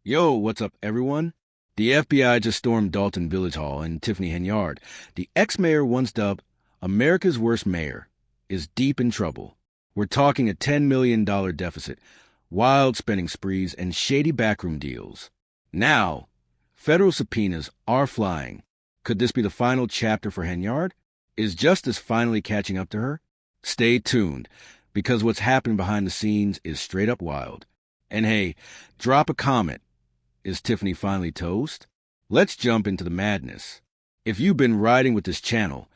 Yo, what's up, everyone? The FBI just stormed Dolton Village Hall, and Tiffany Henyard, the ex-mayor once dubbed America's worst mayor, is deep in trouble. We're talking a $10 million deficit, wild spending sprees, and shady backroom deals. Now, federal subpoenas are flying. Could this be the final chapter for Henyard? Is justice finally catching up to her? Stay tuned, because what's happening behind the scenes is straight up wild. And hey, drop a comment. Is Tiffany finally toast? Let's jump into the madness. If you've been riding with this channel,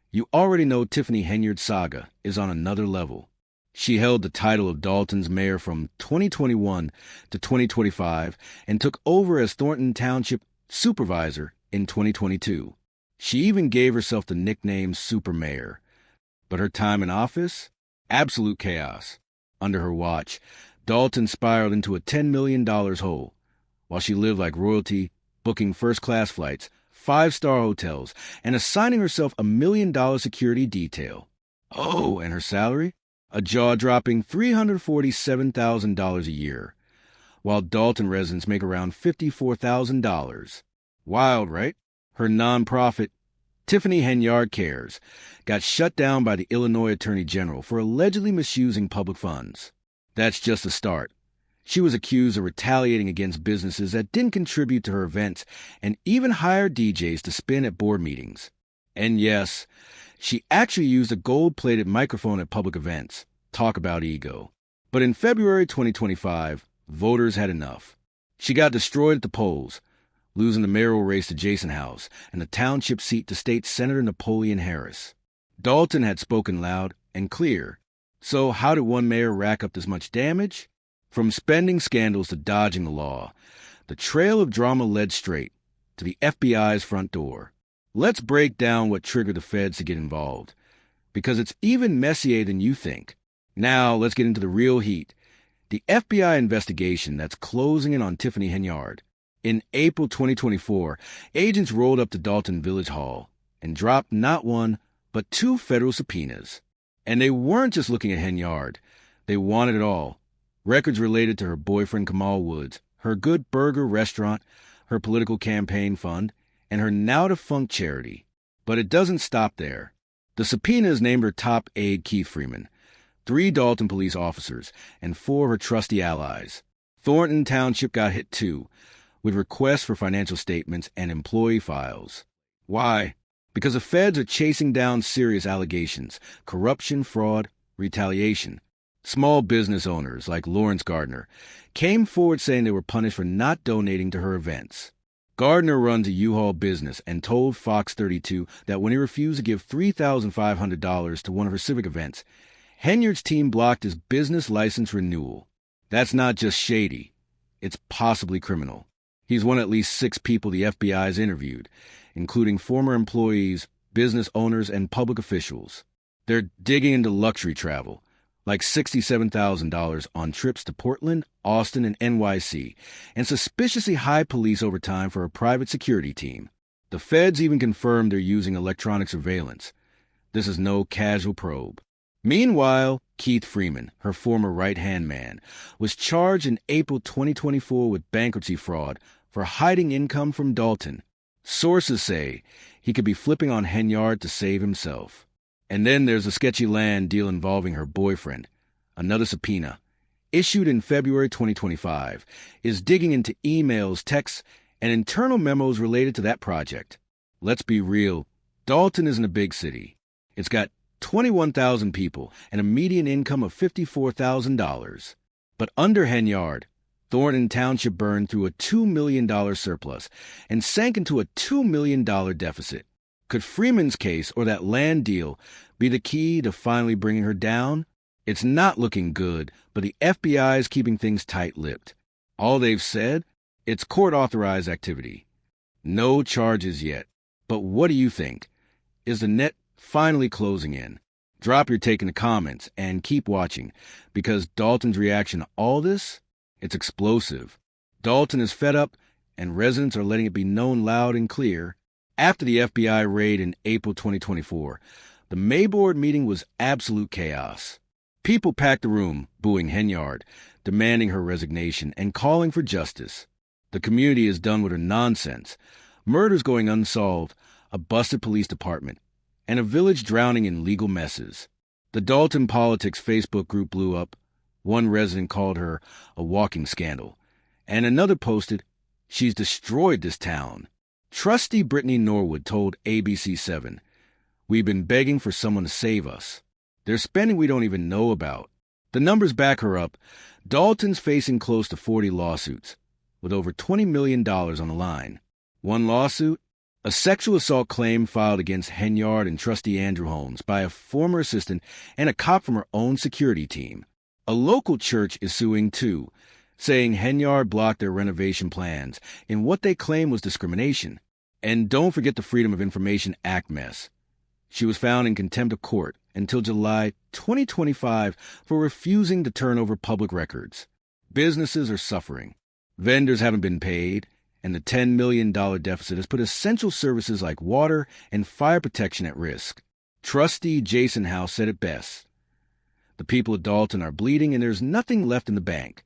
you already know Tiffany Henyard's saga is on another level. She held the title of Dolton's mayor from 2021 to 2025 and took over as Thornton Township supervisor in 2022. She even gave herself the nickname Super Mayor. But her time in office? Absolute chaos. Under her watch, Dolton spiraled into a $10 million hole, while she lived like royalty, booking first-class flights, five-star hotels, and assigning herself $1 million security detail. Oh, and her salary? A jaw-dropping $347,000 a year, while Dolton residents make around $54,000. Wild, right? Her nonprofit, Tiffany Henyard Cares, got shut down by the Illinois Attorney General for allegedly misusing public funds. That's just the start. She was accused of retaliating against businesses that didn't contribute to her events and even hired DJs to spin at board meetings. And yes, she actually used a gold-plated microphone at public events. Talk about ego. But in February 2025, voters had enough. She got destroyed at the polls, losing the mayoral race to Jason House and the township seat to State Senator Napoleon Harris. Dolton had spoken loud and clear. So how did one mayor rack up this much damage? From spending scandals to dodging the law, the trail of drama led straight to the FBI's front door. Let's break down what triggered the feds to get involved, because it's even messier than you think. Now, let's get into the real heat. The FBI investigation that's closing in on Tiffany Henyard. In April 2024, agents rolled up to Dolton Village Hall and dropped not one, but two federal subpoenas. And they weren't just looking at Henyard. They wanted it all. Records related to her boyfriend Kamal Woods, her Good Burger restaurant, her political campaign fund, and her now-defunct charity. But it doesn't stop there. The subpoenas named her top aide Keith Freeman, 3 Dolton police officers, and 4 of her trusty allies. Thornton Township got hit too, with requests for financial statements and employee files. Why? Because the feds are chasing down serious allegations: corruption, fraud, retaliation. Small business owners, like Lawrence Gardner, came forward saying they were punished for not donating to her events. Gardner runs a U-Haul business and told Fox 32 that when he refused to give $3,500 to one of her civic events, Henyard's team blocked his business license renewal. That's not just shady. It's possibly criminal. He's one of at least 6 people the FBI has interviewed, including former employees, business owners, and public officials. They're digging into luxury travel, like $67,000 on trips to Portland, Austin, and NYC, and suspiciously high police overtime for a private security team. The feds even confirmed they're using electronic surveillance. This is no casual probe. Meanwhile, Keith Freeman, her former right-hand man, was charged in April 2024 with bankruptcy fraud for hiding income from Dolton. Sources say he could be flipping on Henyard to save himself. And then there's a sketchy land deal involving her boyfriend. Another subpoena, issued in February 2025, is digging into emails, texts, and internal memos related to that project. Let's be real, Dolton isn't a big city. It's got 21,000 people and a median income of $54,000. But under Henyard, Thornton Township burned through a $2 million surplus and sank into a $2 million deficit. Could Freeman's case or that land deal be the key to finally bringing her down? It's not looking good, but the FBI is keeping things tight-lipped. All they've said? It's court-authorized activity. No charges yet. But what do you think? Is the net finally closing in? Drop your take in the comments and keep watching, because Dolton's reaction to all this? It's explosive. Dolton is fed up, and residents are letting it be known loud and clear. After the FBI raid in April 2024, the May board meeting was absolute chaos. People packed the room, booing Henyard, demanding her resignation and calling for justice. The community is done with her nonsense. Murders going unsolved, a busted police department, and a village drowning in legal messes. The Dolton Politics Facebook group blew up. One resident called her a walking scandal, and another posted, "She's destroyed this town." Trustee Brittany Norwood told ABC7, "We've been begging for someone to save us. They're spending we don't even know about." The numbers back her up. Dolton's facing close to 40 lawsuits, with over $20 million on the line. One lawsuit, a sexual assault claim filed against Henyard and Trustee Andrew Holmes by a former assistant and a cop from her own security team. A local church is suing, too, saying Henyard blocked their renovation plans in what they claim was discrimination. And don't forget the Freedom of Information Act mess. She was found in contempt of court until July 2025 for refusing to turn over public records. Businesses are suffering. Vendors haven't been paid, and the $10 million deficit has put essential services like water and fire protection at risk. Trustee Jason House said it best. The people of Dolton are bleeding and there's nothing left in the bank.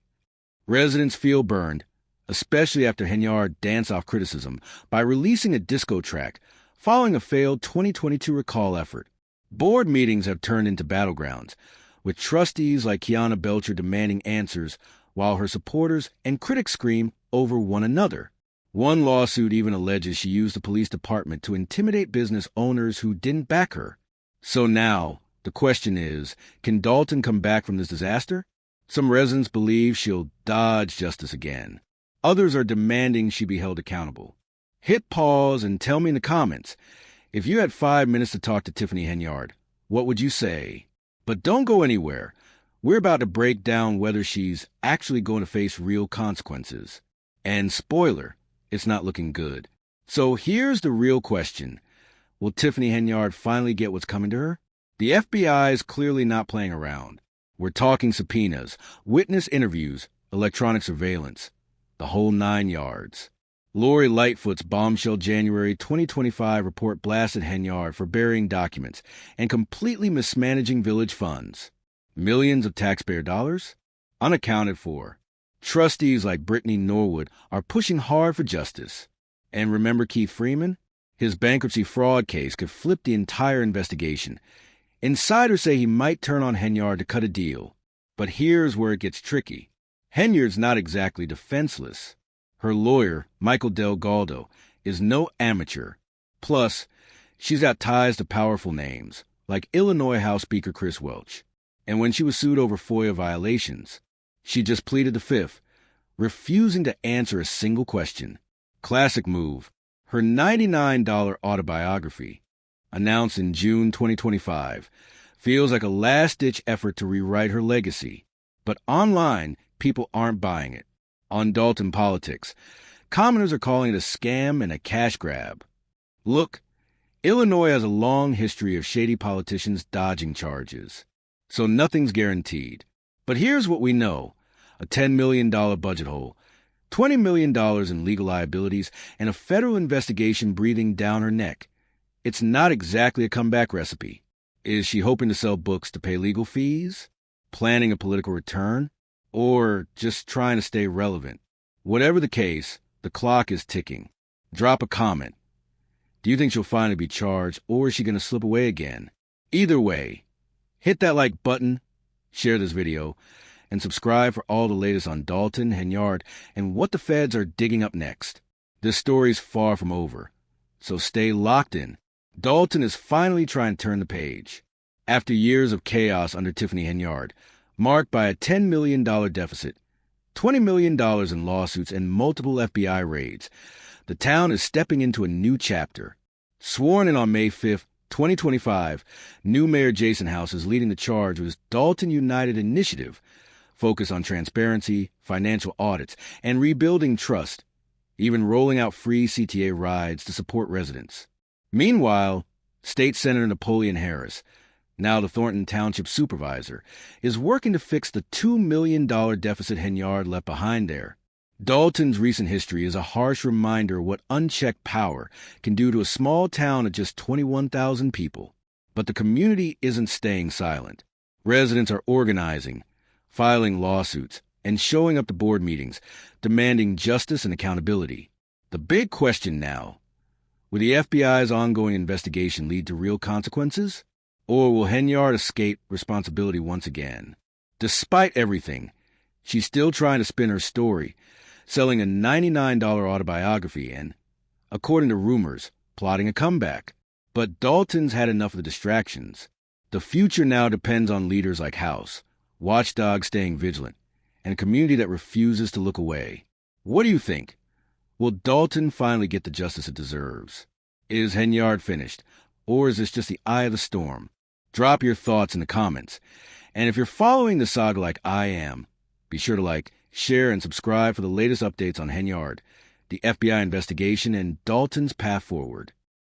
Residents feel burned, especially after Henyard danced off criticism by releasing a disco track following a failed 2022 recall effort. Board meetings have turned into battlegrounds, with trustees like Kiana Belcher demanding answers while her supporters and critics scream over one another. One lawsuit even alleges she used the police department to intimidate business owners who didn't back her. So now, the question is, can Dolton come back from this disaster? Some residents believe she'll dodge justice again. Others are demanding she be held accountable. Hit pause and tell me in the comments, if you had 5 minutes to talk to Tiffany Henyard, what would you say? But don't go anywhere. We're about to break down whether she's actually going to face real consequences. And spoiler, it's not looking good. So here's the real question. Will Tiffany Henyard finally get what's coming to her? The FBI is clearly not playing around. We're talking subpoenas, witness interviews, electronic surveillance, the whole 9 yards. Lori Lightfoot's bombshell January 2025 report blasted Henyard for burying documents and completely mismanaging village funds. Millions of taxpayer dollars? Unaccounted for. Trustees like Brittany Norwood are pushing hard for justice. And remember Keith Freeman? His bankruptcy fraud case could flip the entire investigation. Insiders say he might turn on Henyard to cut a deal. But here's where it gets tricky. Henyard's not exactly defenseless. Her lawyer, Michael Del Galdo, is no amateur. Plus, she's got ties to powerful names, like Illinois House Speaker Chris Welch. And when she was sued over FOIA violations, she just pleaded the fifth, refusing to answer a single question. Classic move. Her $99 autobiography, announced in June 2025, feels like a last-ditch effort to rewrite her legacy. But online, people aren't buying it. On Dolton Politics, commenters are calling it a scam and a cash grab. Look, Illinois has a long history of shady politicians dodging charges, so nothing's guaranteed. But here's what we know. A $10 million budget hole, $20 million in legal liabilities, and a federal investigation breathing down her neck. It's not exactly a comeback recipe. Is she hoping to sell books to pay legal fees? Planning a political return? Or just trying to stay relevant? Whatever the case, the clock is ticking. Drop a comment. Do you think she'll finally be charged, or is she going to slip away again? Either way, hit that like button, share this video, and subscribe for all the latest on Dolton, Henyard, and what the feds are digging up next. This story's far from over, so stay locked in. Dolton is finally trying to turn the page. After years of chaos under Tiffany Henyard, marked by a $10 million deficit, $20 million in lawsuits, and multiple FBI raids, the town is stepping into a new chapter. Sworn in on May 5, 2025, new Mayor Jason House is leading the charge with his Dolton United initiative, focused on transparency, financial audits, and rebuilding trust, even rolling out free CTA rides to support residents. Meanwhile, State Senator Napoleon Harris, now the Thornton Township Supervisor, is working to fix the $2 million deficit Henyard left behind there. Dolton's recent history is a harsh reminder of what unchecked power can do to a small town of just 21,000 people. But the community isn't staying silent. Residents are organizing, filing lawsuits, and showing up to board meetings, demanding justice and accountability. The big question now: will the FBI's ongoing investigation lead to real consequences? Or will Henyard escape responsibility once again? Despite everything, she's still trying to spin her story, selling a $99 autobiography and, according to rumors, plotting a comeback. But Dolton's had enough of the distractions. The future now depends on leaders like House, watchdogs staying vigilant, and a community that refuses to look away. What do you think? Will Dolton finally get the justice it deserves? Is Henyard finished, or is this just the eye of the storm? Drop your thoughts in the comments. And if you're following the saga like I am, be sure to like, share, and subscribe for the latest updates on Henyard, the FBI investigation, and Dolton's path forward.